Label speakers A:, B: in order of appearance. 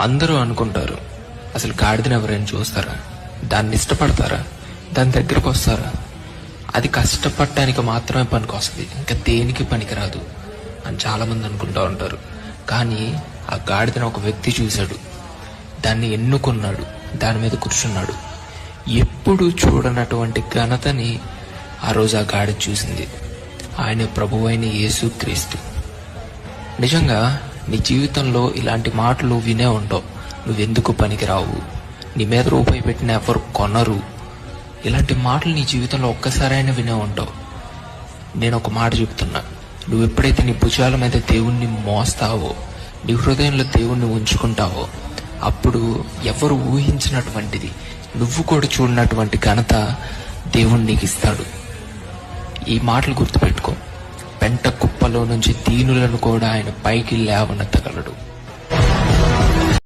A: అందరూ అనుకుంటారు, అసలు గాడిదని ఎవరైనా చూస్తారా? దాన్ని ఇష్టపడతారా? దాని దగ్గరకు వస్తారా? అది కష్టపడటానికి మాత్రమే పనికి వస్తుంది, ఇంకా దేనికి పనికిరాదు అని చాలా మంది అనుకుంటూ ఉంటారు. కానీ ఆ గాడిదని ఒక వ్యక్తి చూశాడు, దాన్ని ఎన్నుకున్నాడు, దాని మీద కూర్చున్నాడు. ఎప్పుడు చూడనటువంటి ఘనతని ఆ రోజు ఆ గాడిద చూసింది. ఆయన ప్రభువైన యేసుక్రీస్తు. నిజంగా నీ జీవితంలో ఇలాంటి మాటలు వినే ఉండవు. నువ్వెందుకు పనికిరావు, నీ మీద రూపాయి పెట్టిన ఎవరు కొనరు, ఇలాంటి మాటలు నీ జీవితంలో ఒక్కసారైనా వినే ఉంటావు. నేను ఒక మాట చెప్తున్నా, నువ్వు ఎప్పుడైతే నీ భుజాల మీద దేవుణ్ణి మోస్తావో, నీ హృదయంలో దేవుణ్ణి ఉంచుకుంటావో, అప్పుడు ఎవరు ఊహించినటువంటిది, నువ్వు కూడా చూడనటువంటి ఘనత దేవుడు నీకు ఇస్తాడు. ఈ మాటలు గుర్తుపెట్టుకో. పెంట కుప్పలో నుంచి దీనులను కూడా ఆయన పైకి లేవనెత్తగలడు.